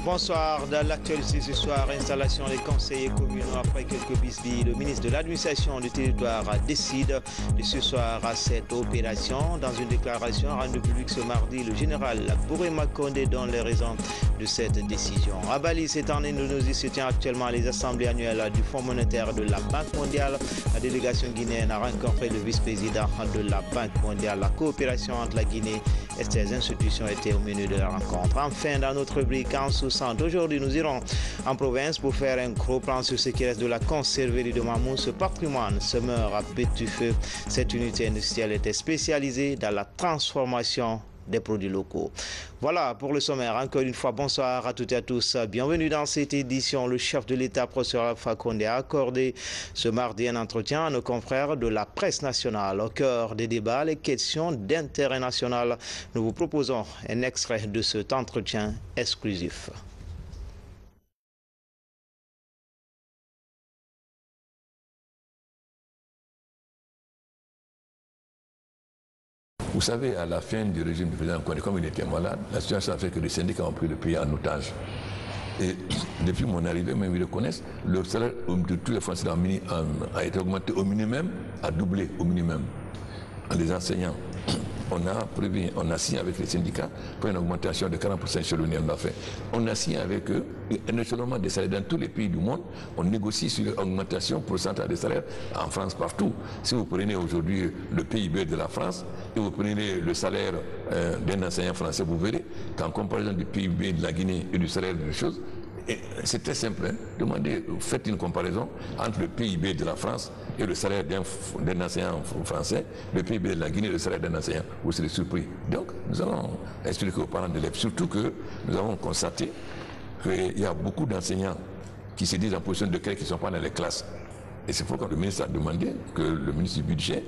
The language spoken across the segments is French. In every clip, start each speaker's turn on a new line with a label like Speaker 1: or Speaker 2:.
Speaker 1: Bonsoir. Dans l'actualité ce soir, installation des conseillers communaux après quelques bisbilles. Le ministre de l'administration du territoire décide de ce soir à cette opération. Dans une déclaration rendue publique ce mardi, le général Bourema Condé donne les raisons de cette décision. À Bali, cette année, nous se tient actuellement les assemblées annuelles du Fonds monétaire de la Banque mondiale. La délégation guinéenne a rencontré le vice-président de la Banque mondiale. La coopération entre la Guinée et ses institutions était au menu de la rencontre. Enfin, dans notre rubrique en sous-centre, aujourd'hui, nous irons en province pour faire un gros plan sur ce qui reste de la conserverie de Mamou. Ce patrimoine se meurt à petit feu. Cette unité industrielle était spécialisée dans la transformation des produits locaux. Voilà pour le sommaire. Encore une fois, bonsoir à toutes et à tous. Bienvenue dans cette édition. Le chef de l'État, professeur Alpha Condé, a accordé ce mardi un entretien à nos confrères de la presse nationale. Au cœur des débats, les questions d'intérêt national. Nous vous proposons un extrait de cet entretien exclusif.
Speaker 2: Vous savez, à la fin du régime du président Condé, comme il était malade, la situation a fait que les syndicats ont pris le pays en otage. Et depuis mon arrivée, même ils reconnaissent, le salaire de tous les Français a été augmenté au minimum, a doublé au minimum. Les enseignants, on a signé avec les syndicats pour une augmentation de 40% chez l'Union d'affaires. On a signé avec eux non seulement des salaires dans tous les pays du monde, on négocie sur l'augmentation pourcentage des salaires en France partout. Si vous prenez aujourd'hui le PIB de la France et vous prenez le salaire d'un enseignant français, vous verrez qu'en comparaison du PIB de la Guinée et du salaire des choses, c'est très simple. Hein? Demandez, faites une comparaison entre le PIB de la France et le salaire d'un enseignant français, le PIB de la Guinée et le salaire d'un enseignant. Vous serez surpris. Donc, nous allons expliquer aux parents d'élèves, surtout que nous avons constaté qu'il y a beaucoup d'enseignants qui se disent en position de créer qui ne sont pas dans les classes. Et c'est pourquoi le ministre a demandé que le ministre du Budget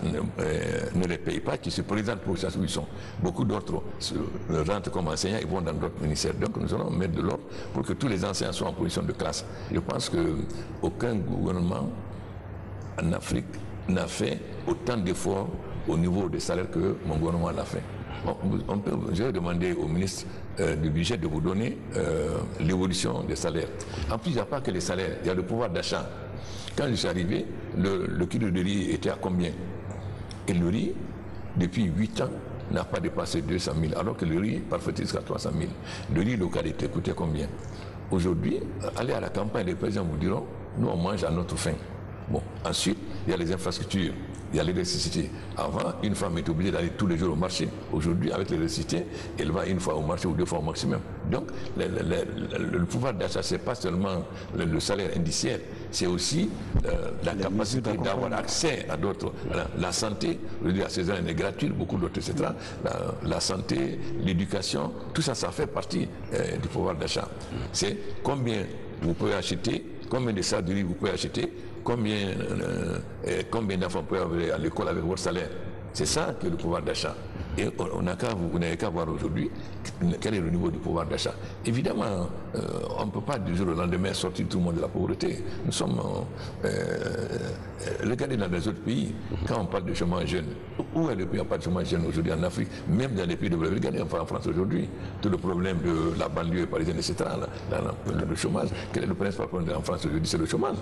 Speaker 2: ne les paye pas, qu'ils se présentent pour ça où ils sont. Beaucoup d'autres rentrent comme enseignants et vont dans d'autres ministères. Donc nous allons mettre de l'ordre pour que tous les enseignants soient en position de classe. Je pense qu'aucun gouvernement en Afrique n'a fait autant d'efforts au niveau des salaires que mon gouvernement l'a fait. Je vais demander au ministre du Budget de vous donner l'évolution des salaires. En plus, il n'y a pas que les salaires, il y a le pouvoir d'achat. Quand je suis arrivé, le kilo de riz était à combien? Et le riz, depuis 8 ans, n'a pas dépassé 200 000, alors que le riz parfait jusqu'à 300 000. Le riz localité coûtait combien? Aujourd'hui, allez à la campagne, les présidents vous diront, nous on mange à notre faim. Bon, ensuite, il y a les infrastructures, il y a l'électricité. Avant, une femme était obligée d'aller tous les jours au marché. Aujourd'hui, avec l'électricité, elle va une fois au marché ou 2 fois au maximum. Donc, le pouvoir d'achat, ce n'est pas seulement le salaire indiciaire, c'est aussi la capacité d'avoir accès à d'autres. La santé, je veux dire, à ces ans, elle est gratuite, beaucoup d'autres, etc. La santé, l'éducation, tout ça, ça fait partie du pouvoir d'achat. C'est combien vous pouvez acheter, combien de sacs de riz vous pouvez acheter, combien d'enfants vous pouvez avoir à l'école avec votre salaire. C'est ça que le pouvoir d'achat. Et vous n'avez qu'à voir aujourd'hui quel est le niveau du pouvoir d'achat. Évidemment, on ne peut pas du jour au lendemain sortir tout le monde de la pauvreté. Nous sommes... regardez dans les autres pays, quand on parle de chômage jeune, où est le pays où on parle de chômage jeune aujourd'hui en Afrique, même dans les pays développés? Regardez en France aujourd'hui, tout le problème de la banlieue parisienne, etc., le chômage. Quel est le principal problème en France aujourd'hui? C'est le chômage.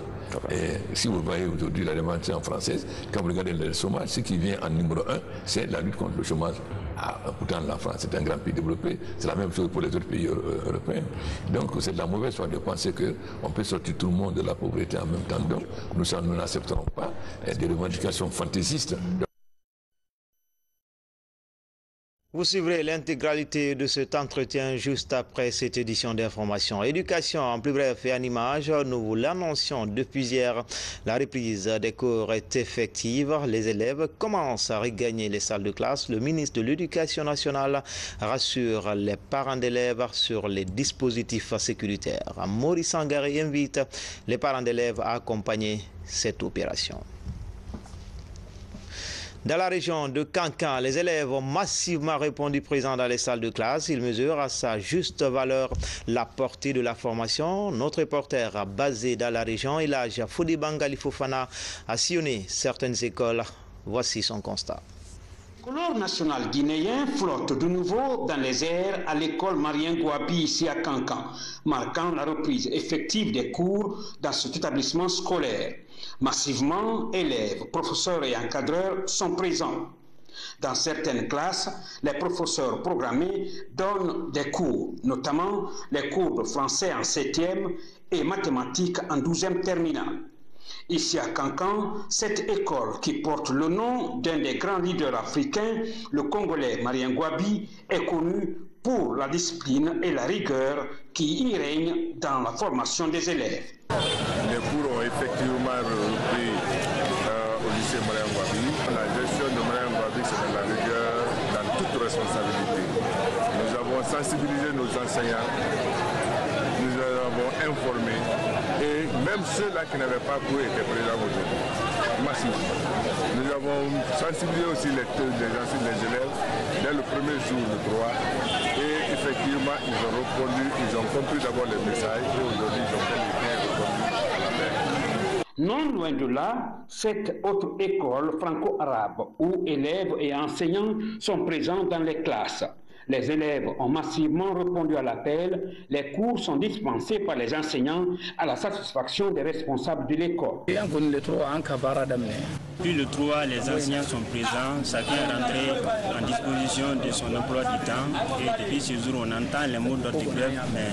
Speaker 2: Et si vous voyez aujourd'hui la révolution française, quand vous regardez le chômage, ce qui vient en numéro 1, c'est la lutte contre le chômage. Pourtant, la France, c'est un grand pays développé. C'est la même chose pour les autres pays européens. Donc, c'est de la mauvaise foi de penser qu'on peut sortir tout le monde de la pauvreté en même temps. Donc, nous n'accepterons pas des revendications fantaisistes.
Speaker 1: Vous suivrez l'intégralité de cet entretien juste après cette édition d'information. Éducation, en plus bref et en images, nous vous l'annoncions depuis hier. La reprise des cours est effective. Les élèves commencent à regagner les salles de classe. Le ministre de l'Éducation nationale rassure les parents d'élèves sur les dispositifs sécuritaires. Maurice Sangaré invite les parents d'élèves à accompagner cette opération. Dans la région de Kankan, les élèves ont massivement répondu présents dans les salles de classe. Ils mesurent à sa juste valeur la portée de la formation. Notre reporter basé dans la région, Elhadji Fodibangali Fofana, a sillonné certaines écoles. Voici son constat.
Speaker 3: Le couleur national guinéen flotte de nouveau dans les airs à l'école Marien Gouabi ici à Kankan, marquant la reprise effective des cours dans cet établissement scolaire. Massivement, élèves, professeurs et encadreurs sont présents. Dans certaines classes, les professeurs programmés donnent des cours, notamment les cours de français en 7e et mathématiques en 12e terminale. Ici à Kankan, cette école qui porte le nom d'un des grands leaders africains, le Congolais Marien Gouabi, est connue pour la discipline et la rigueur qui y règnent dans la formation des élèves.
Speaker 4: Les cours ont effectivement repris au lycée Marien Gouabi. La gestion de Marien Gouabi, c'est de la rigueur dans toute responsabilité. Nous avons sensibilisé nos enseignants, nous les avons informés. Et même ceux-là qui n'avaient pas cours étaient présents aujourd'hui, massivement. Nous avons sensibilisé aussi les élèves dès le premier jour, le 3. Et effectivement, ils ont répondu, ils ont compris d'abord les messages et aujourd'hui, ils ont bien répondu à l'appel.
Speaker 3: Non loin de là, cette autre école franco-arabe où élèves et enseignants sont présents dans les classes. Les élèves ont massivement répondu à l'appel. Les cours sont dispensés par les enseignants à la satisfaction des responsables de l'école.
Speaker 5: Puis le 3, les enseignants sont présents, chacun est rentré en disposition de son emploi du temps. Et depuis ce jour, on entend les mots d'ordre de grève, mais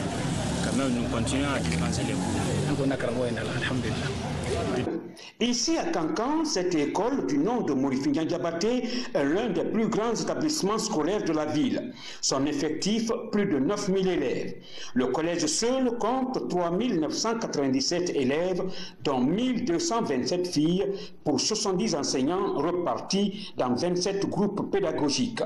Speaker 5: quand même, nous continuons à dispenser les cours.
Speaker 3: Ici à Kankan, cette école du nom de Morifinga Diabaté est l'un des plus grands établissements scolaires de la ville. Son effectif, plus de 9000 élèves. Le collège seul compte 3997 élèves, dont 1227 filles, pour 70 enseignants repartis dans 27 groupes pédagogiques.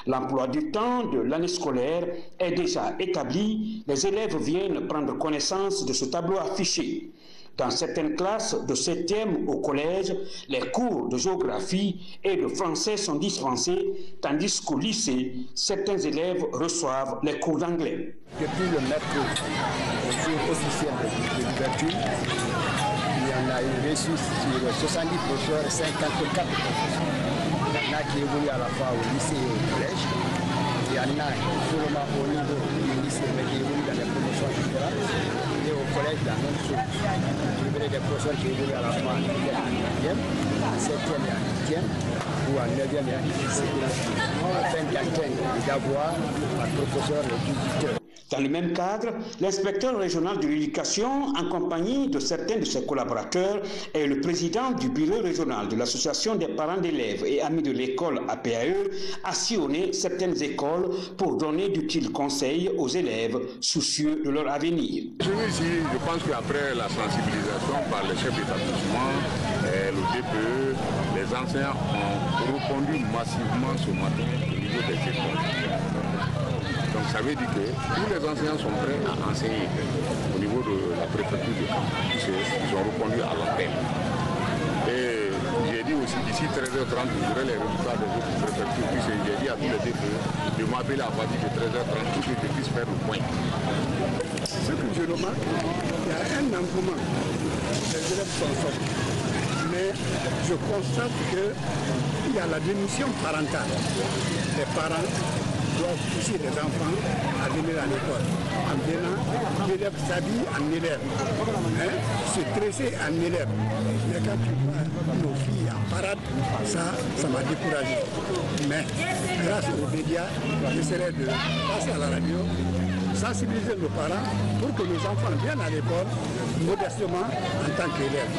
Speaker 3: L'emploi du temps de l'année scolaire est déjà établi. Les élèves viennent prendre connaissance de ce tableau affiché. Dans certaines classes de 7e au collège, les cours de géographie et de français sont dispensés, tandis qu'au lycée, certains élèves reçoivent les cours d'anglais.
Speaker 6: Depuis le mercredi, le jour officiel de l'ouverture, il y en a eu reçu sur 70 professeurs, 54 professeurs. Il y en a qui évoluent à la fois au lycée et au collège. Il y en a seulement au niveau du lycée, mais qui évoluent dans les promotions générales. Et au collège, la même chose. Vous verrez des professeurs qui évoluent à la fois en 9e, en 7e et en 8e, ou en 9e et en 10e. Afin d'avoir un professeur de 18 heures.
Speaker 3: Dans le même cadre, l'inspecteur régional de l'éducation, en compagnie de certains de ses collaborateurs, et le président du bureau régional de l'association des parents d'élèves et amis de l'école APAE, a sillonné certaines écoles pour donner d'utiles conseils aux élèves soucieux de leur avenir.
Speaker 4: Je pense qu'après la sensibilisation par les chefs d'établissement, le DPE, les enseignants ont répondu massivement ce matin au niveau des écoles. Donc ça veut dire que tous les enseignants sont prêts à enseigner au niveau de la préfecture de Kankan. Ils ont répondu à l'appel. Et j'ai dit aussi d'ici 13h30, vous aurez les résultats des autres préfectures. Puis j'ai dit à tous les DPE de m'appeler à partir de 13h30 pour que je puisse faire le point.
Speaker 7: Ce que je remarque, il y a un engouement. Les élèves sont sortis. Mais je constate qu'il y a la démission parentale. Les parents doivent pousser les enfants à venir à l'école. En venant, l'élève s'habille en élève, se dresser en élève. Mais quand tu vois nos filles en parade, ça m'a découragé. Mais grâce aux médias, j'essaierai de passer à la radio, sensibiliser nos parents pour que nos enfants viennent à l'école modestement en tant qu'élèves.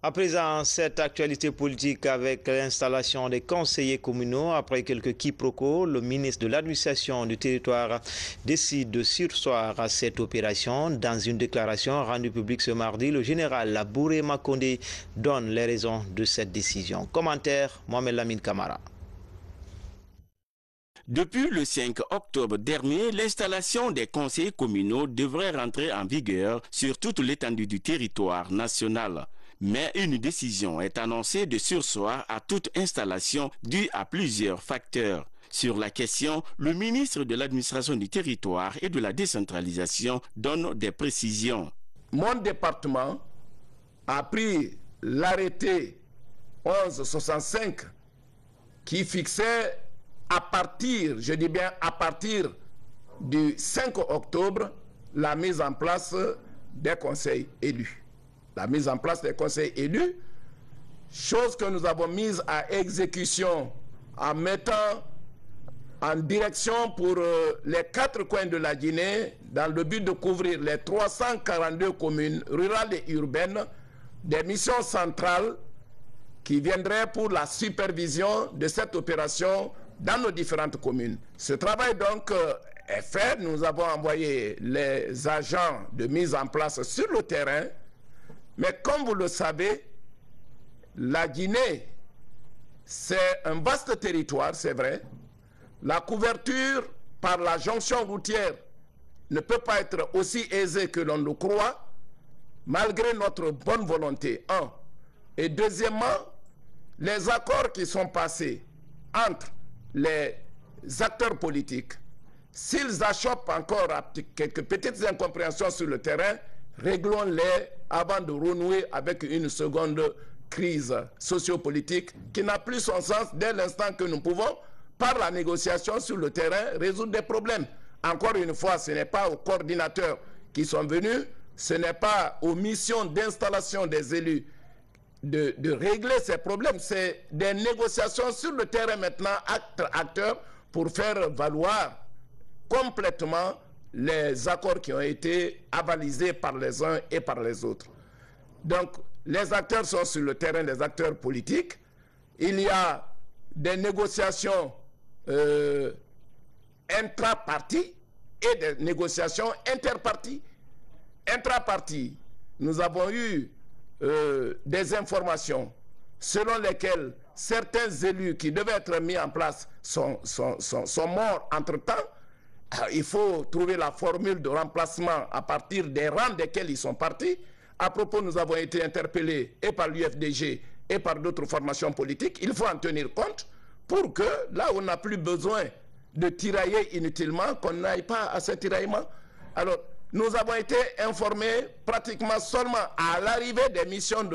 Speaker 1: À présent, cette actualité politique avec l'installation des conseillers communaux, après quelques quiproquos, le ministre de l'administration du territoire décide de surseoir à cette opération. Dans une déclaration rendue publique ce mardi, le général Bouré Makonde donne les raisons de cette décision. Commentaire, Mohamed Lamine Kamara.
Speaker 8: Depuis le 5 octobre dernier, l'installation des conseillers communaux devrait rentrer en vigueur sur toute l'étendue du territoire national. Mais une décision est annoncée de surseoir à toute installation due à plusieurs facteurs. Sur la question, le ministre de l'administration du territoire et de la décentralisation donne des précisions.
Speaker 9: Mon département a pris l'arrêté 1165 qui fixait à partir, je dis bien à partir du 5 octobre, la mise en place des conseils élus. La mise en place des conseils élus, chose que nous avons mise à exécution en mettant en direction pour les 4 coins de la Guinée, dans le but de couvrir les 342 communes rurales et urbaines, des missions centrales qui viendraient pour la supervision de cette opération dans nos différentes communes. Ce travail donc est fait. Nous avons envoyé les agents de mise en place sur le terrain. Mais comme vous le savez, la Guinée, c'est un vaste territoire, c'est vrai. La couverture par la jonction routière ne peut pas être aussi aisée que l'on le croit, malgré notre bonne volonté, un. Et deuxièmement, les accords qui sont passés entre les acteurs politiques, s'ils achoppent encore à quelques petites incompréhensions sur le terrain, réglons-les avant de renouer avec une seconde crise sociopolitique qui n'a plus son sens dès l'instant que nous pouvons, par la négociation sur le terrain, résoudre des problèmes. Encore une fois, ce n'est pas aux coordinateurs qui sont venus, ce n'est pas aux missions d'installation des élus de régler ces problèmes, c'est des négociations sur le terrain maintenant, acteurs, pour faire valoir complètement les accords qui ont été avalisés par les uns et par les autres. Donc, les acteurs sont sur le terrain, les acteurs politiques. Il y a des négociations intra-parties et des négociations interparties. Intra-parties, nous avons eu des informations selon lesquelles certains élus qui devaient être mis en place sont morts entre-temps. Il faut trouver la formule de remplacement à partir des rangs desquels ils sont partis. À propos, nous avons été interpellés et par l'UFDG et par d'autres formations politiques. Il faut en tenir compte pour que, là où on n'a plus besoin de tirailler inutilement, qu'on n'aille pas à ce tiraillement. Alors, nous avons été informés pratiquement seulement à l'arrivée des missions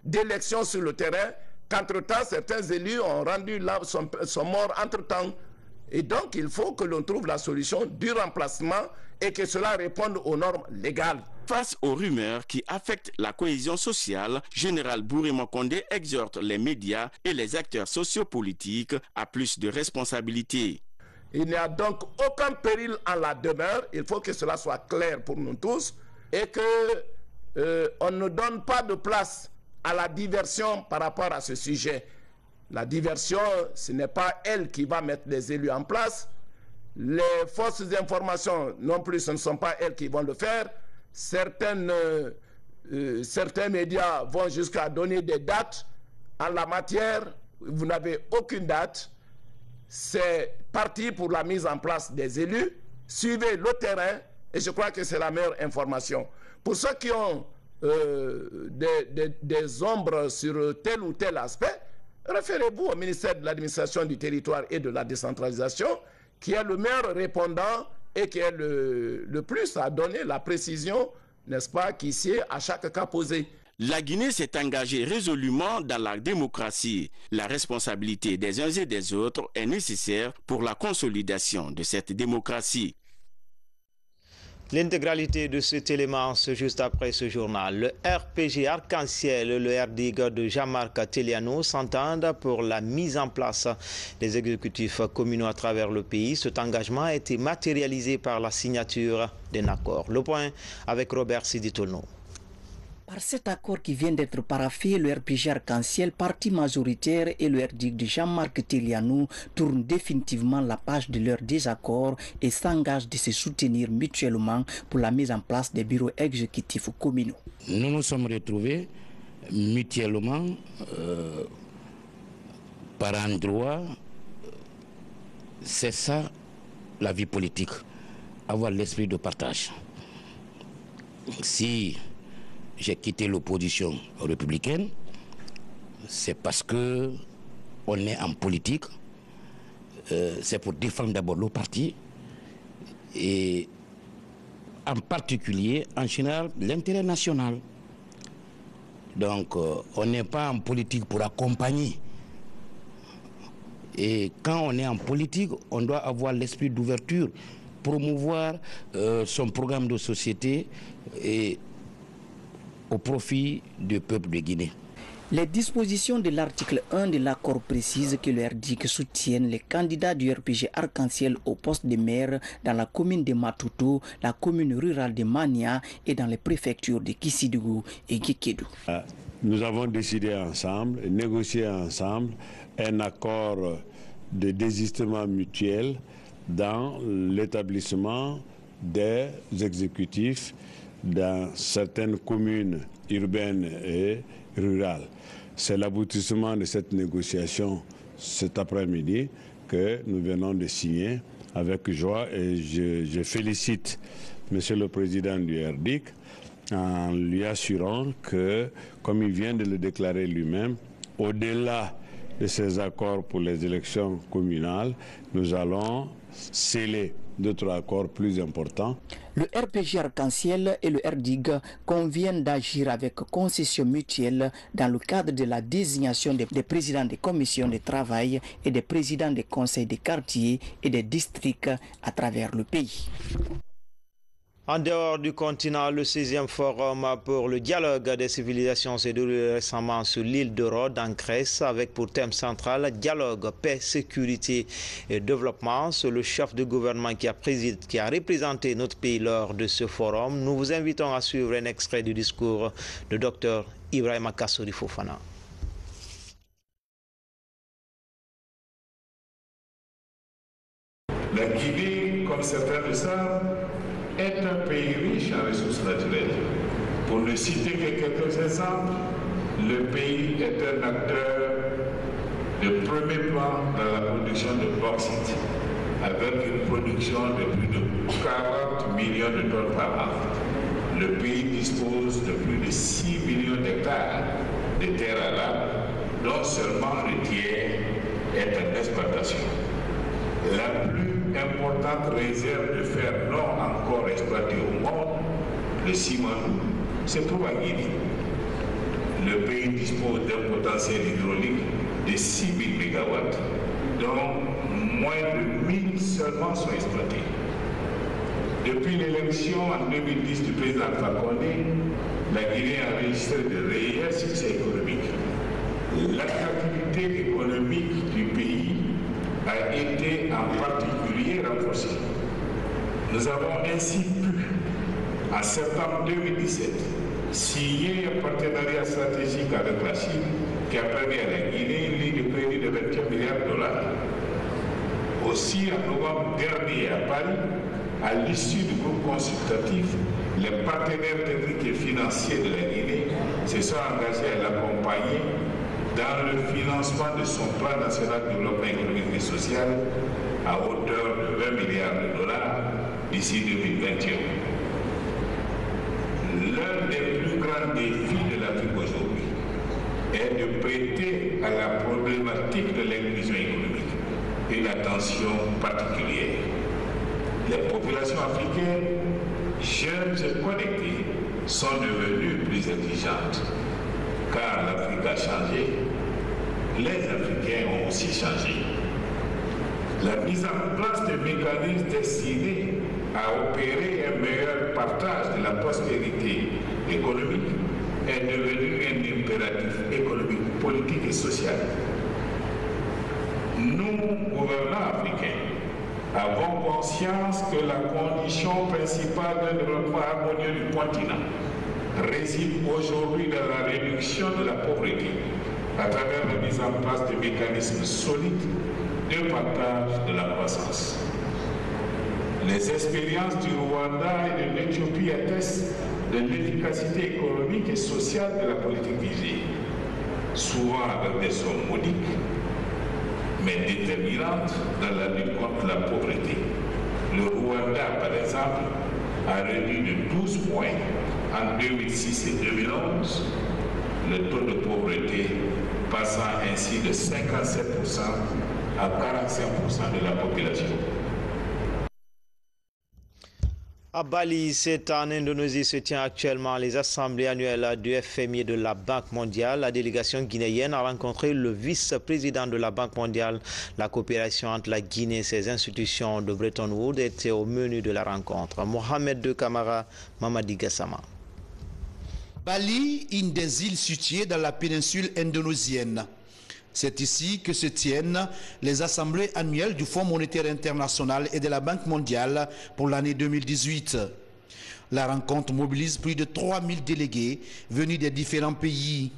Speaker 9: d'élection sur le terrain, qu'entre-temps, certains élus ont rendu là, sont morts entre-temps. Et donc, il faut que l'on trouve la solution du remplacement et que cela réponde aux normes légales.
Speaker 8: Face aux rumeurs qui affectent la cohésion sociale, Général Bourima Condé exhorte les médias et les acteurs sociopolitiques à plus de responsabilités.
Speaker 9: Il n'y a donc aucun péril en la demeure. Il faut que cela soit clair pour nous tous et qu'on ne donne pas de place à la diversion par rapport à ce sujet. La diversion, ce n'est pas elle qui va mettre les élus en place. Les fausses informations non plus, ce ne sont pas elles qui vont le faire. Certains médias vont jusqu'à donner des dates. En la matière, vous n'avez aucune date. C'est parti pour la mise en place des élus. Suivez le terrain et je crois que c'est la meilleure information. Pour ceux qui ont des ombres sur tel ou tel aspect, référez-vous au ministère de l'administration du territoire et de la décentralisation qui est le meilleur répondant et qui est le plus à donner la précision, n'est-ce pas, qui sied à chaque cas posé.
Speaker 8: La Guinée s'est engagée résolument dans la démocratie. La responsabilité des uns et des autres est nécessaire pour la consolidation de cette démocratie.
Speaker 1: L'intégralité de cet élément, c'est juste après ce journal. Le RPG Arc-en-Ciel et le RDIG de Jean-Marc Teliano s'entendent pour la mise en place des exécutifs communaux à travers le pays. Cet engagement a été matérialisé par la signature d'un accord. Le point avec Robert Siditono.
Speaker 10: Par cet accord qui vient d'être paraphé, le RPG Arc-en-Ciel, parti majoritaire, et le RDIG de Jean-Marc Teliano tournent définitivement la page de leur désaccord et s'engagent de se soutenir mutuellement pour la mise en place des bureaux exécutifs communaux.
Speaker 11: Nous nous sommes retrouvés mutuellement par endroit. C'est ça la vie politique, avoir l'esprit de partage. Si j'ai quitté l'opposition républicaine, c'est parce que on est en politique, c'est pour défendre d'abord le parti et en particulier, en général, l'intérêt national. Donc, on n'est pas en politique pour accompagner. Et quand on est en politique, on doit avoir l'esprit d'ouverture, promouvoir son programme de société et au profit du peuple de Guinée.
Speaker 10: Les dispositions de l'article 1 de l'accord précisent que le RDIC soutienne les candidats du RPG Arc-en-Ciel au poste de maire dans la commune de Matuto, la commune rurale de Mania et dans les préfectures de Kissidougou et Guékédou.
Speaker 12: Nous avons décidé ensemble, négocié ensemble un accord de désistement mutuel dans l'établissement des exécutifs dans certaines communes urbaines et rurales. C'est l'aboutissement de cette négociation cet après-midi que nous venons de signer avec joie et je félicite Monsieur le Président du RDIC en lui assurant que, comme il vient de le déclarer lui-même, au-delà de ces accords pour les élections communales, nous allons sceller d'autres accords plus importants.
Speaker 10: Le RPG Arc-en-Ciel et le RDIC conviennent d'agir avec concession mutuelle dans le cadre de la désignation des présidents des commissions de travail et des présidents des conseils des quartiers et des districts à travers le pays.
Speaker 1: En dehors du continent, le 16e forum pour le dialogue des civilisations s'est déroulé récemment sur l'île de Rhodes en Grèce avec pour thème central dialogue, paix, sécurité et développement. C'est le chef de gouvernement qui a représenté notre pays lors de ce forum. Nous vous invitons à suivre un extrait du discours de Dr Ibrahima Kassori Fofana.
Speaker 13: La Guinée, comme certains le savent, est un pays riche en ressources naturelles. Pour ne citer que quelques exemples, le pays est un acteur de premier plan dans la production de bauxite, avec une production de plus de 40 millions de tonnes par an. Le pays dispose de plus de 6 millions d'hectares de terres arables, dont seulement le tiers est en exploitation. La plus importante réserve de fer non encore exploitée au monde, le Simandou, se trouve à Guinée. Le pays dispose d'un potentiel hydraulique de 6 000 MW, dont moins de 1 000 seulement sont exploités. Depuis l'élection en 2010 du président Alpha Condé, la Guinée a enregistré de réels succès économiques. L'attractivité économique du pays a été en particulier renforcée. Nous avons ainsi pu, en septembre 2017, signer un partenariat stratégique avec la Chine qui a permis à la Guinée une ligne de crédit de 21 milliards de dollars. Aussi, en novembre dernier à Paris, à l'issue du groupe consultatif, les partenaires techniques et financiers de la Guinée se sont engagés à l'accompagner dans le financement de son plan national de développement économique et social à hauteur de 20 milliards de dollars d'ici 2021. L'un des plus grands défis de l'Afrique aujourd'hui est de prêter à la problématique de l'inclusion économique une attention particulière. Les populations africaines, jeunes et connectées, sont devenues plus exigeantes. Car l'Afrique a changé, les Africains ont aussi changé. La mise en place de mécanismes destinés à opérer un meilleur partage de la prospérité économique est devenu un impératif économique, politique et social. Nous, gouvernants africains, avons conscience que la condition principale d'un développement harmonieux du continent réside aujourd'hui dans la réduction de la pauvreté à travers la mise en place de mécanismes solides de partage de la croissance. Les expériences du Rwanda et de l'Éthiopie attestent de l'efficacité économique et sociale de la politique visée, souvent avec des sommes modiques, mais déterminantes dans la lutte contre la pauvreté. Le Rwanda, par exemple, a réduit de 12 points en 2006 et 2011 le taux de pauvreté, passant ainsi de 57% à 45% de la population.
Speaker 1: À Bali, c'est en Indonésie, se tient actuellement les assemblées annuelles du FMI et de la Banque mondiale. La délégation guinéenne a rencontré le vice-président de la Banque mondiale. La coopération entre la Guinée et ses institutions de Bretton Woods était au menu de la rencontre. Mohamed II Camara, Mamadi Gassama.
Speaker 14: Bali, une des îles situées dans la péninsule indonésienne. C'est ici que se tiennent les assemblées annuelles du Fonds monétaire international et de la Banque mondiale pour l'année 2018. La rencontre mobilise plus de 3000 délégués venus des différents pays.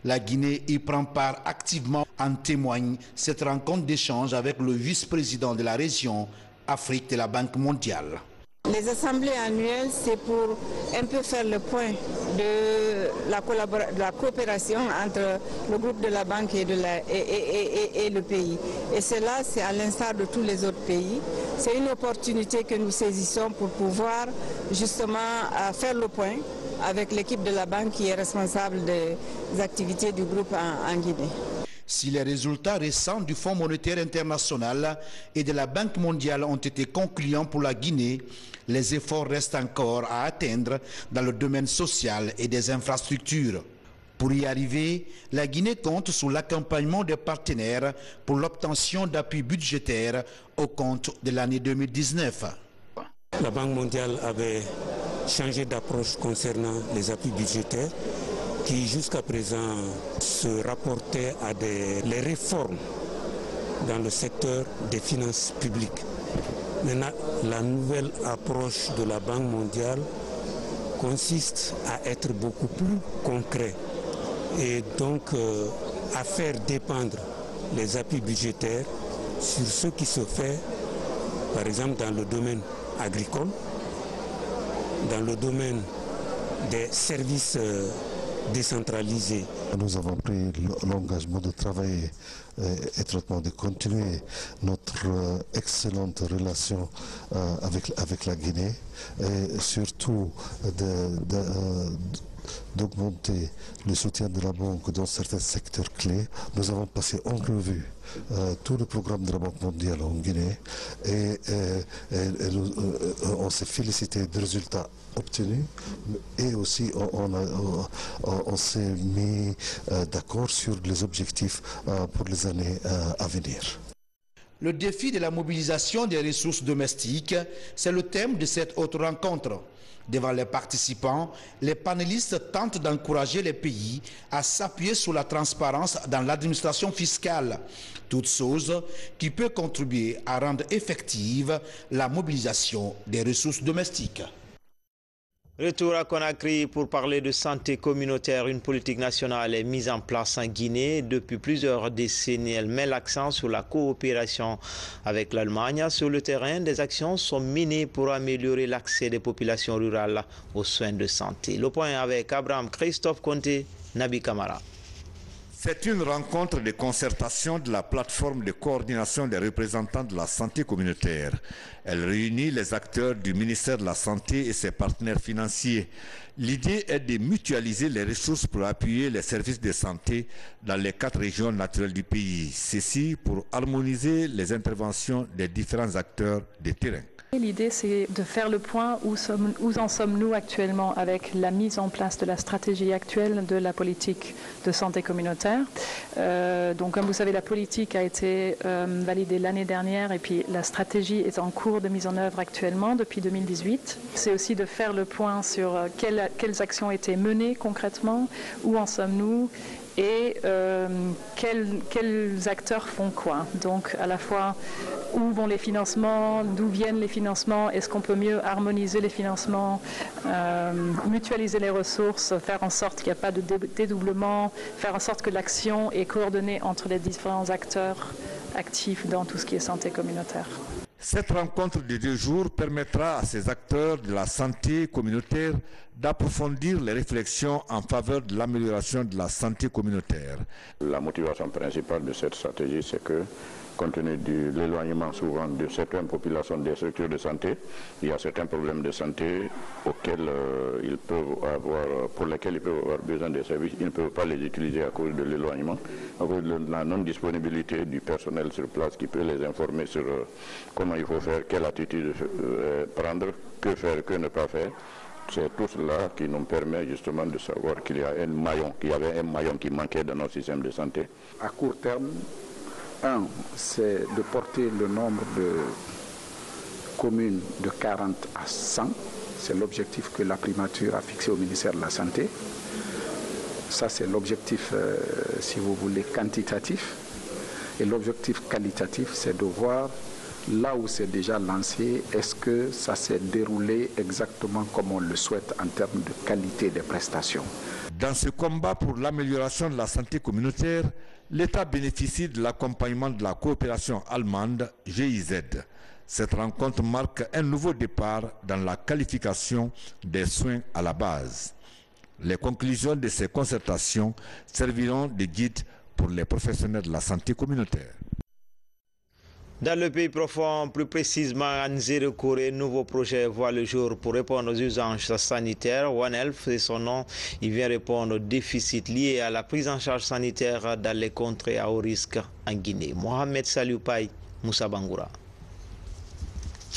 Speaker 14: La Guinée y prend part activement, en témoigne cette rencontre d'échange avec le vice-président de la région Afrique de la Banque mondiale.
Speaker 15: Les assemblées annuelles, c'est pour un peu faire le point de la coopération entre le groupe de la banque et le pays. Et cela, c'est à l'instar de tous les autres pays. C'est une opportunité que nous saisissons pour pouvoir justement faire le point avec l'équipe de la banque qui est responsable des activités du groupe en Guinée.
Speaker 14: Si les résultats récents du Fonds monétaire international et de la Banque mondiale ont été concluants pour la Guinée, les efforts restent encore à atteindre dans le domaine social et des infrastructures. Pour y arriver, la Guinée compte sur l'accompagnement des partenaires pour l'obtention d'appuis budgétaires au compte de l'année 2019.
Speaker 16: La Banque mondiale avait changé d'approche concernant les appuis budgétaires qui jusqu'à présent se rapportaient à les réformes dans le secteur des finances publiques. Maintenant, la nouvelle approche de la Banque mondiale consiste à être beaucoup plus concret et donc à faire dépendre les appuis budgétaires sur ce qui se fait, par exemple dans le domaine agricole, dans le domaine des services décentralisés.
Speaker 17: Nous avons pris l'engagement de travailler étroitement, de continuer notre excellente relation avec la Guinée et surtout d'augmenter le soutien de la banque dans certains secteurs clés. Nous avons passé en revue tout le programme de la Banque mondiale en Guinée et on s'est félicité des résultats obtenus et aussi on s'est mis d'accord sur les objectifs pour les années à venir.
Speaker 14: Le défi de la mobilisation des ressources domestiques, c'est le thème de cette autre rencontre. Devant les participants, les panélistes tentent d'encourager les pays à s'appuyer sur la transparence dans l'administration fiscale, toute chose qui peut contribuer à rendre effective la mobilisation des ressources domestiques.
Speaker 1: Retour à Conakry pour parler de santé communautaire. Une politique nationale est mise en place en Guinée. Depuis plusieurs décennies, elle met l'accent sur la coopération avec l'Allemagne. Sur le terrain, des actions sont menées pour améliorer l'accès des populations rurales aux soins de santé. Le point avec Abraham Christophe Conté, Nabi Kamara.
Speaker 18: C'est une rencontre de concertation de la plateforme de coordination des représentants de la santé communautaire. Elle réunit les acteurs du ministère de la Santé et ses partenaires financiers. L'idée est de mutualiser les ressources pour appuyer les services de santé dans les 4 régions naturelles du pays. Ceci pour harmoniser les interventions des différents acteurs de terrain.
Speaker 19: L'idée, c'est de faire le point où en sommes-nous actuellement avec la mise en place de la stratégie actuelle de la politique de santé communautaire. Donc, comme vous savez, la politique a été validée l'année dernière et puis la stratégie est en cours de mise en œuvre actuellement depuis 2018. C'est aussi de faire le point sur quelles actions ont été menées concrètement, où en sommes-nous et quels acteurs font quoi. Donc à la fois où vont les financements, d'où viennent les financements, est-ce qu'on peut mieux harmoniser les financements, mutualiser les ressources, faire en sorte qu'il n'y a pas de dédoublement, faire en sorte que l'action est coordonnée entre les différents acteurs actifs dans tout ce qui est santé communautaire.
Speaker 18: Cette rencontre de 2 jours permettra à ces acteurs de la santé communautaire d'approfondir les réflexions en faveur de l'amélioration de la santé communautaire.
Speaker 20: La motivation principale de cette stratégie, c'est que compte tenu de l'éloignement souvent de certaines populations des structures de santé. Il y a certains problèmes de santé auxquels pour lesquels ils peuvent avoir besoin des services. Ils ne peuvent pas les utiliser à cause de l'éloignement, à cause de la non-disponibilité du personnel sur place qui peut les informer sur comment il faut faire, quelle attitude prendre, que faire, que ne pas faire. C'est tout cela qui nous permet justement de savoir qu'il y avait un maillon qui manquait dans notre système de santé.
Speaker 21: À court terme, c'est de porter le nombre de communes de 40 à 100. C'est l'objectif que la primature a fixé au ministère de la Santé. Ça, c'est l'objectif, si vous voulez, quantitatif. Et l'objectif qualitatif, c'est de voir là où c'est déjà lancé, est-ce que ça s'est déroulé exactement comme on le souhaite en termes de qualité des prestations.
Speaker 18: Dans ce combat pour l'amélioration de la santé communautaire, l'État bénéficie de l'accompagnement de la coopération allemande GIZ. Cette rencontre marque un nouveau départ dans la qualification des soins à la base. Les conclusions de ces concertations serviront de guide pour les professionnels de la santé communautaire.
Speaker 1: Dans le pays profond, plus précisément à Nzérékouré, un nouveau projet voit le jour pour répondre aux urgences sanitaires. One Health, c'est son nom. Il vient répondre aux déficits liés à la prise en charge sanitaire dans les contrées à haut risque en Guinée. Mohamed Salioupaï, Moussa Bangoura.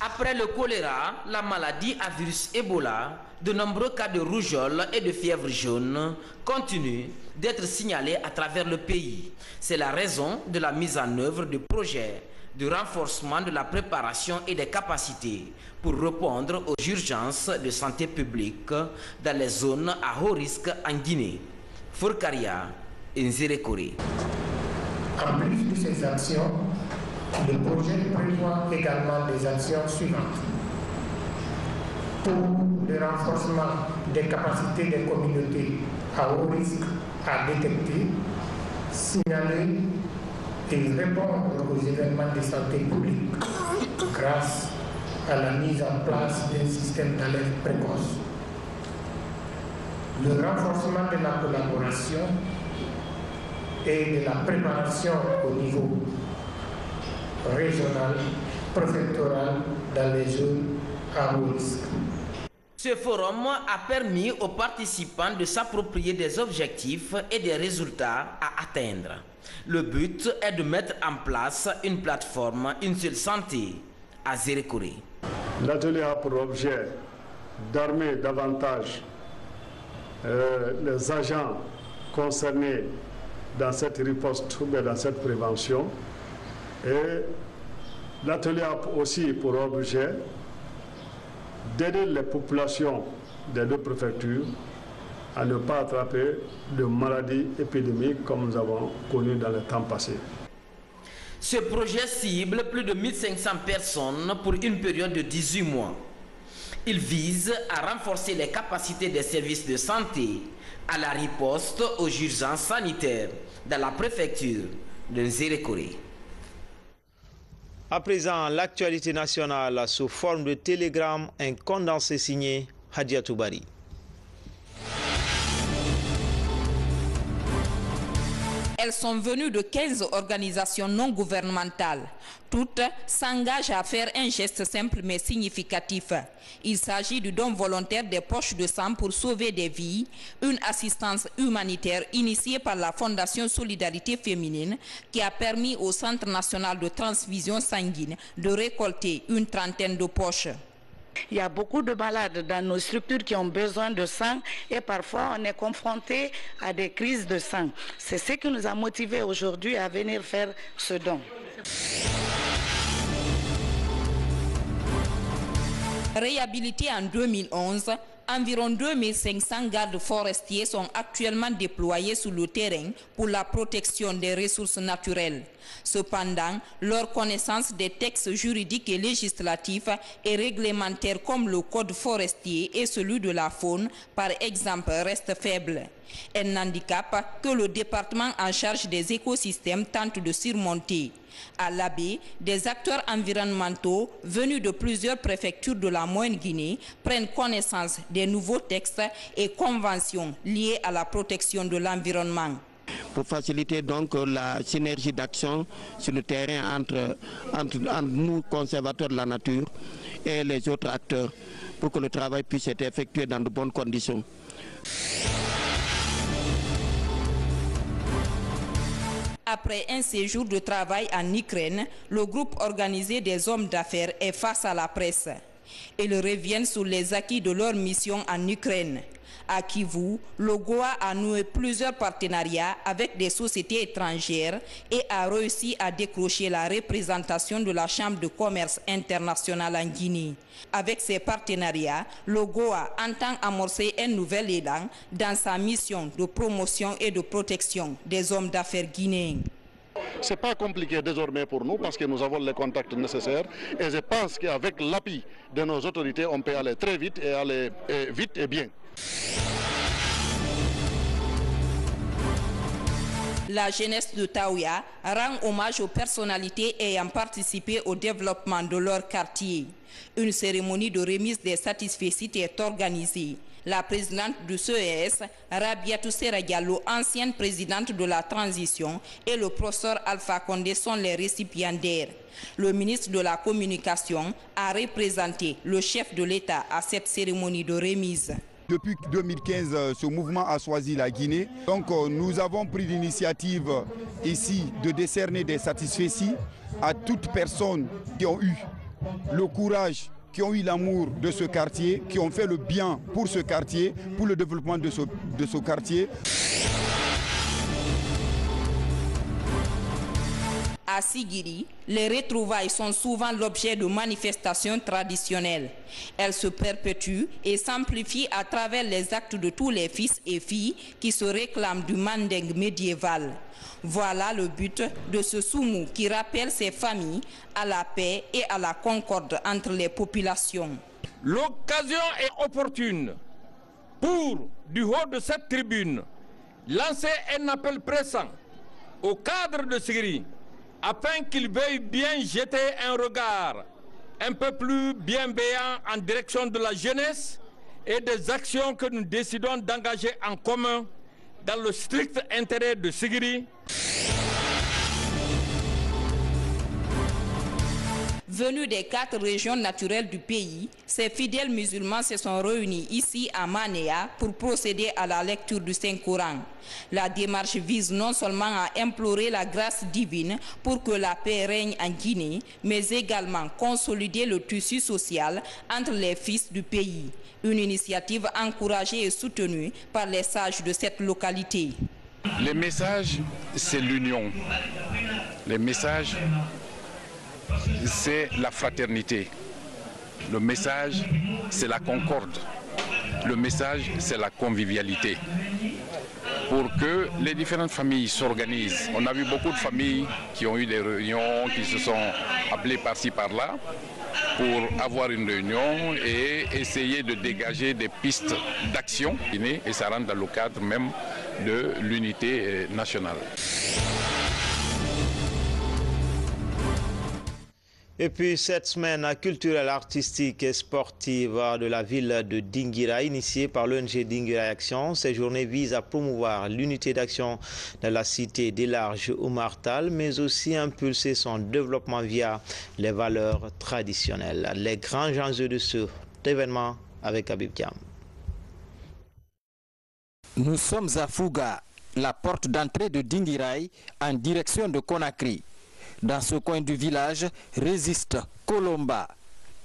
Speaker 22: Après le choléra, la maladie à virus Ebola, de nombreux cas de rougeole et de fièvre jaune continuent d'être signalés à travers le pays. C'est la raison de la mise en œuvre de projets de renforcement de la préparation et des capacités pour répondre aux urgences de santé publique dans les zones à haut risque en Guinée. Fourkaria et Nzérékouré.
Speaker 23: En plus de ces actions, le projet prévoit également des actions suivantes. Pour le renforcement des capacités des communautés à haut risque à détecter, signaler et répondre aux événements de santé publique grâce à la mise en place d'un système d'alerte précoce. Le renforcement de la collaboration et de la préparation au niveau régional, préfectoral dans les zones à haut risque.
Speaker 22: Ce forum a permis aux participants de s'approprier des objectifs et des résultats à atteindre. Le but est de mettre en place une plateforme Une seule santé à Nzérékouré.
Speaker 7: L'atelier a pour objet d'armer davantage les agents concernés dans cette riposte ou dans cette prévention. Et l'atelier a aussi pour objet d'aider les populations des deux préfectures à ne pas attraper de maladies épidémiques comme nous avons connu dans le temps passé.
Speaker 22: Ce projet cible plus de 1500 personnes pour une période de 18 mois. Il vise à renforcer les capacités des services de santé à la riposte aux urgences sanitaires dans la préfecture de Nzérékouré.
Speaker 1: À présent, l'actualité nationale sous forme de télégramme, un condensé signé Hadia Toubari.
Speaker 24: Elles sont venues de 15 organisations non gouvernementales. Toutes s'engagent à faire un geste simple mais significatif. Il s'agit du don volontaire des poches de sang pour sauver des vies, une assistance humanitaire initiée par la Fondation Solidarité Féminine qui a permis au Centre national de transfusion sanguine de récolter une trentaine de poches.
Speaker 25: Il y a beaucoup de malades dans nos structures qui ont besoin de sang et parfois on est confronté à des crises de sang. C'est ce qui nous a motivés aujourd'hui à venir faire ce don.
Speaker 24: Réhabilité en 2011, environ 2500 gardes forestiers sont actuellement déployés sur le terrain pour la protection des ressources naturelles. Cependant, leur connaissance des textes juridiques et législatifs et réglementaires comme le code forestier et celui de la faune, par exemple, reste faible. Un handicap que le département en charge des écosystèmes tente de surmonter. À l'Abbé, des acteurs environnementaux venus de plusieurs préfectures de la Moyenne-Guinée prennent connaissance des nouveaux textes et conventions liées à la protection de l'environnement.
Speaker 2: pour faciliter donc la synergie d'action sur le terrain entre nous, conservateurs de la nature, et les autres acteurs, pour que le travail puisse être effectué dans de bonnes conditions.
Speaker 24: Après un séjour de travail en Ukraine, le groupe organisé des hommes d'affaires est face à la presse. Ils reviennent sur les acquis de leur mission en Ukraine. À Kivu, le Goa a noué plusieurs partenariats avec des sociétés étrangères et a réussi à décrocher la représentation de la Chambre de commerce internationale en Guinée. Avec ces partenariats, le Goa entend amorcer un nouvel élan dans sa mission de promotion et de protection des hommes d'affaires guinéens.
Speaker 3: Ce n'est pas compliqué désormais pour nous parce que nous avons les contacts nécessaires et je pense qu'avec l'appui de nos autorités, on peut aller très vite et aller vite et bien.
Speaker 24: La jeunesse de Taouya rend hommage aux personnalités ayant participé au développement de leur quartier. Une cérémonie de remise des satisfecit est organisée. La présidente du CES, Rabiatou Sera Diallo, ancienne présidente de la transition, et le professeur Alpha Condé sont les récipiendaires. Le ministre de la Communication a représenté le chef de l'État à cette cérémonie de remise.
Speaker 4: Depuis 2015, ce mouvement a choisi la Guinée. Donc nous avons pris l'initiative ici de décerner des satisfecit à toutes personnes qui ont eu le courage, qui ont eu l'amour de ce quartier, qui ont fait le bien pour ce quartier, pour le développement de ce quartier.
Speaker 24: À Sigiri, les retrouvailles sont souvent l'objet de manifestations traditionnelles. Elles se perpétuent et s'amplifient à travers les actes de tous les fils et filles qui se réclament du manding médiéval. Voilà le but de ce soumou qui rappelle ces familles à la paix et à la concorde entre les populations.
Speaker 5: L'occasion est opportune pour, du haut de cette tribune, lancer un appel pressant au cadre de Sigiri afin qu'il veuille bien jeter un regard un peu plus bienveillant en direction de la jeunesse et des actions que nous décidons d'engager en commun dans le strict intérêt de Sigiri.
Speaker 24: Venus des 4 régions naturelles du pays, ces fidèles musulmans se sont réunis ici à Manéa pour procéder à la lecture du Saint-Coran. La démarche vise non seulement à implorer la grâce divine pour que la paix règne en Guinée, mais également consolider le tissu social entre les fils du pays. Une initiative encouragée et soutenue par les sages de cette localité.
Speaker 6: Le message, c'est l'union. Le message, c'est la fraternité. Le message, c'est la concorde. Le message, c'est la convivialité. Pour que les différentes familles s'organisent. On a vu beaucoup de familles qui ont eu des réunions, qui se sont appelées par-ci, par-là, pour avoir une réunion et essayer de dégager des pistes d'action. Et ça rentre dans le cadre même de l'unité nationale.
Speaker 1: Et puis cette semaine culturelle, artistique et sportive de la ville de Dinguiraye, initiée par l'ONG Dinguiraye Action. Ces journées visent à promouvoir l'unité d'action de la cité des Larges Oumar Tall, mais aussi impulser son développement via les valeurs traditionnelles. Les grands enjeux de cet événement avec Habib Thiam.
Speaker 26: Nous sommes à Fouga, la porte d'entrée de Dinguiraye en direction de Conakry. Dans ce coin du village résiste Colomba.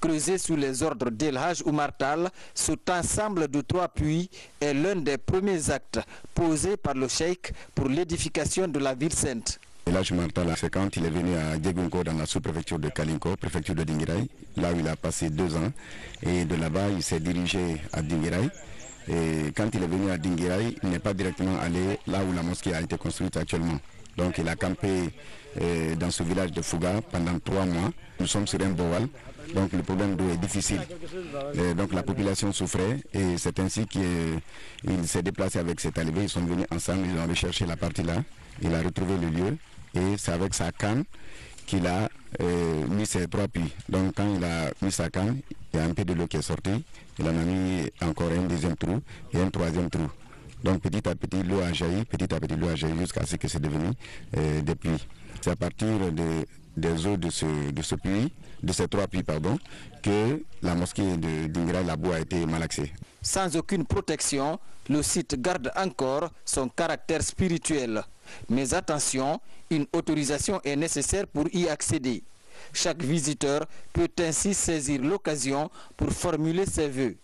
Speaker 26: Creusé sous les ordres d'El Hadj Oumar Tall, cet ensemble de 3 puits est l'un des premiers actes posés par le cheikh pour l'édification de la ville sainte.
Speaker 27: El Hadj Oumar Tall, c'est quand il est venu à Diegunko dans la sous-préfecture de Kalinko, préfecture de Dinguiraye, là où il a passé 2 ans. Et de là-bas, il s'est dirigé à Dinguiraye. Et quand il est venu à Dinguiraye, il n'est pas directement allé là où la mosquée a été construite actuellement. Donc il a campé dans ce village de Fouga pendant 3 mois. Nous sommes sur un boal, donc le problème d'eau est difficile. Et donc la population souffrait et c'est ainsi qu'il s'est déplacé avec ses talibés. Ils sont venus ensemble, ils ont recherché la partie là. Il a retrouvé le lieu et c'est avec sa canne qu'il a mis ses 3 puits. Donc quand il a mis sa canne, il y a un peu de l'eau qui est sortie. Il en a mis encore un 2e trou et un 3e trou. Donc petit à petit, l'eau a jailli, jusqu'à ce que c'est devenu des puits. C'est à partir des eaux de ce puits, de ces 3 puits, que la mosquée de Dinguiraye Labou a été malaxée.
Speaker 26: Sans aucune protection, le site garde encore son caractère spirituel. Mais attention, une autorisation est nécessaire pour y accéder. Chaque visiteur peut ainsi saisir l'occasion pour formuler ses vœux.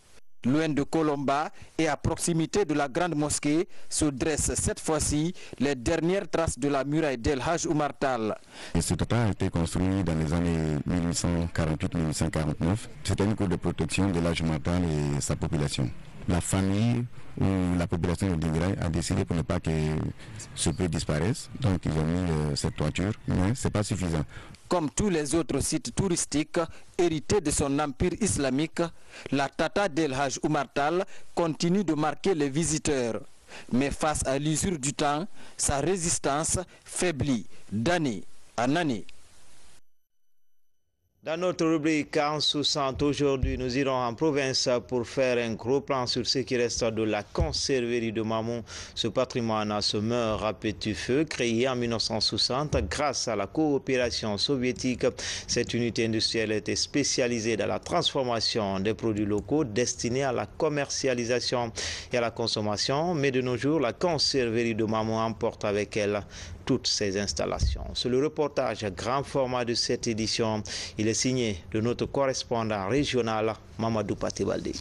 Speaker 26: Loin de Colomba et à proximité de la grande mosquée se dressent cette fois-ci les dernières traces de la muraille d'El Hadj Oumar Tall.
Speaker 27: Ce tata a été construit dans les années 1848-1849. C'était une cour de protection de l'Hadj Oumar Tall et sa population. La famille ou la population de Dinguiraye a décidé pour ne pas que ce puits disparaisse. Donc ils ont mis cette toiture, mais ce n'est pas suffisant.
Speaker 26: Comme tous les autres sites touristiques hérités de son empire islamique, la Tata d'El Hadj Oumar Tall continue de marquer les visiteurs. Mais face à l'usure du temps, sa résistance faiblit d'année en année.
Speaker 1: Dans notre rubrique 40-60, aujourd'hui, nous irons en province pour faire un gros plan sur ce qui reste de la conserverie de Mamou. Ce patrimoine se meurt à petit feu, créé en 1960 grâce à la coopération soviétique. Cette unité industrielle était spécialisée dans la transformation des produits locaux destinés à la commercialisation et à la consommation. Mais de nos jours, la conserverie de Mamou emporte avec elle toutes ces installations. C'est le reportage grand format de cette édition. Il est signé de notre correspondant régional, Mamadou Paté-Baldé.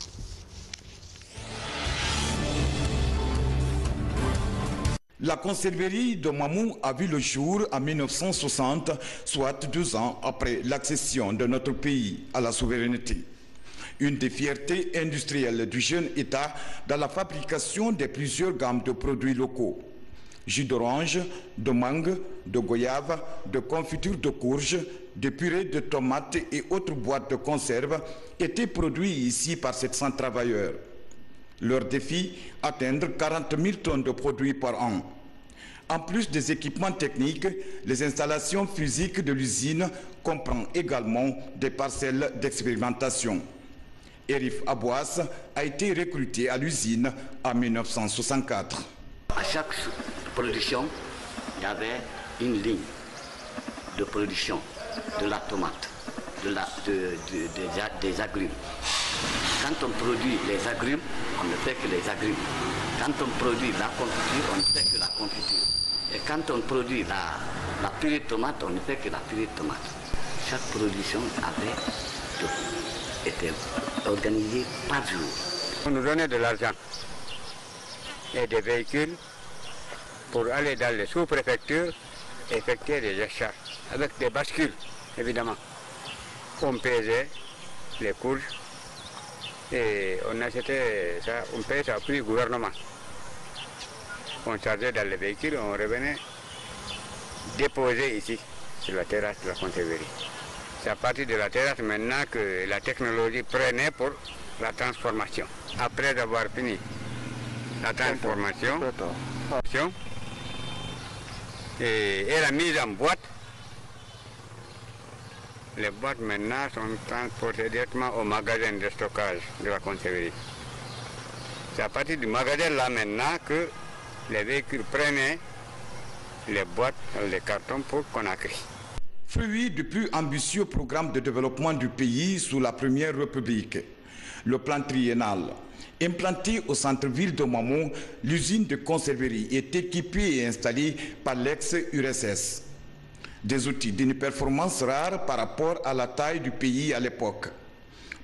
Speaker 8: La conserverie de Mamou a vu le jour en 1960, soit 2 ans après l'accession de notre pays à la souveraineté. Une des fiertés industrielles du jeune État dans la fabrication de plusieurs gammes de produits locaux. Jus d'orange, de mangue, de goyave, de confiture de courge, de purée de tomates et autres boîtes de conserve étaient produits ici par 700 travailleurs. Leur défi, atteindre 40 000 tonnes de produits par an. En plus des équipements techniques, les installations physiques de l'usine comprennent également des parcelles d'expérimentation. Erif Abouas a été recruté à l'usine en 1964.
Speaker 9: À chaque production, il y avait une ligne de production de la tomate, des agrumes. Quand on produit les agrumes, on ne fait que les agrumes. Quand on produit la confiture, on ne fait que la confiture. Et quand on produit la purée de tomate, on ne fait que la purée de tomate. Chaque production était organisée par jour.
Speaker 10: On nous donnait de l'argent et des véhicules pour aller dans les sous-préfectures effectuer des achats avec des bascules, évidemment. On pesait les courges et on achetait ça, on payait ça au prix du gouvernement. On chargeait dans les véhicules, on revenait déposer ici, sur la terrasse de la conserverie. C'est à partir de la terrasse maintenant que la technologie prenait pour la transformation. Après avoir fini la transformation et la mise en boîte, les boîtes maintenant sont transportées directement au magasin de stockage de la conserverie. C'est à partir du magasin là maintenant que les véhicules prenaient les boîtes, les cartons pour Conakry.
Speaker 8: Fruit du plus ambitieux programme de développement du pays sous la Première République, le plan triennal. Implantée au centre-ville de Mamou, l'usine de conserverie est équipée et installée par l'ex-URSS. Des outils d'une performance rare par rapport à la taille du pays à l'époque.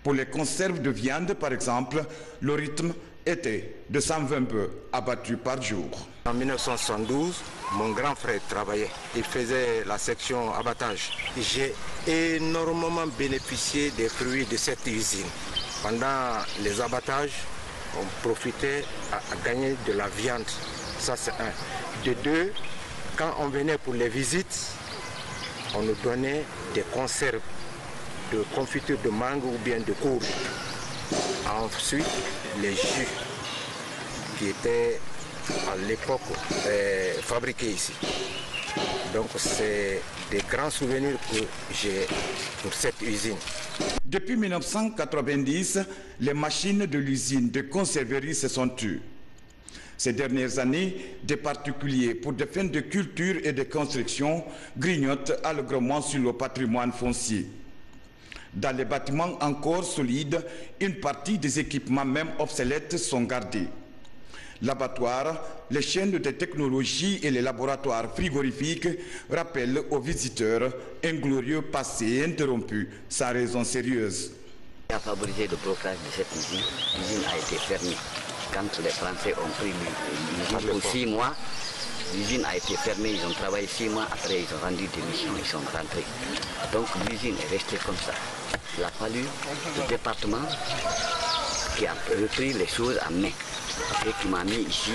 Speaker 8: Pour les conserves de viande, par exemple, le rythme était de 120 bœufs abattus par jour.
Speaker 11: En 1972, mon grand frère travaillait. Il faisait la section abattage. J'ai énormément bénéficié des fruits de cette usine. Pendant les abattages, on profitait à gagner de la viande. Ça, c'est un. De deux, quand on venait pour les visites, on nous donnait des conserves de confiture de mangue ou bien de courge. Ensuite, les jus qui étaient à l'époque fabriqués ici. Donc c'est des grands souvenirs que j'ai pour cette usine.
Speaker 8: Depuis 1990, les machines de l'usine de conserverie se sont tues. Ces dernières années, des particuliers, pour des fins de culture et de construction, grignotent allègrement sur le patrimoine foncier. Dans les bâtiments encore solides, une partie des équipements même obsolètes sont gardés. L'abattoir, les chaînes de technologie et les laboratoires frigorifiques rappellent aux visiteurs un glorieux passé interrompu sans raison sérieuse.
Speaker 9: A favorisé le blocage de cette usine. L'usine a été fermée. Quand les Français ont pris l'usine pour 6 mois, l'usine a été fermée, ils ont travaillé 6 mois, après ils ont rendu des missions, ils sont rentrés. Donc l'usine est restée comme ça. Il a fallu le département qui a repris les choses en main, après qui m'a mis ici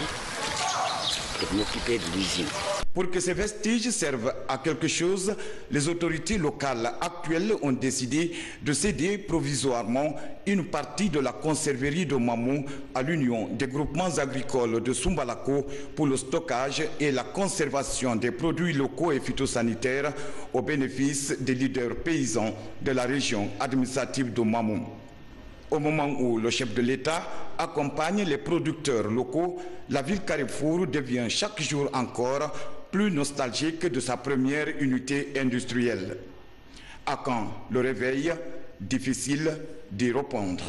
Speaker 9: pour m'occuper de l'usine.
Speaker 8: Pour que ces vestiges servent à quelque chose, les autorités locales actuelles ont décidé de céder provisoirement une partie de la conserverie de Mamou à l'Union des groupements agricoles de Sumbalako pour le stockage et la conservation des produits locaux et phytosanitaires au bénéfice des leaders paysans de la région administrative de Mamou. Au moment où le chef de l'État accompagne les producteurs locaux, la ville Carrefour devient chaque jour encore plus nostalgique de sa première unité industrielle. À quand le réveil? Difficile d'y répondre.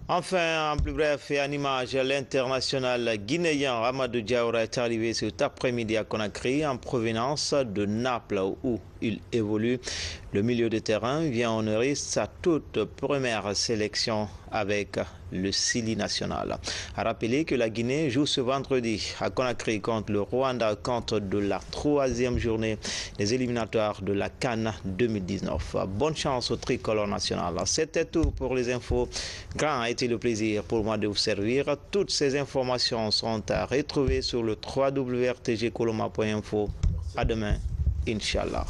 Speaker 1: Enfin, en plus bref et en image, l'international guinéen Amadou Diawara est arrivé cet après-midi à Conakry en provenance de Naples où il évolue. Le milieu de terrain vient honorer sa toute première sélection avec le Sili national. À rappeler que la Guinée joue ce vendredi à Conakry contre le Rwanda, contre de la 3e journée des éliminatoires de la CAN 2019. Bonne chance au tricolore national. C'était tout pour les infos. Grand a été le plaisir pour moi de vous servir. Toutes ces informations sont à retrouver sur le www.rtgcoloma.info. À demain, Inch'Allah.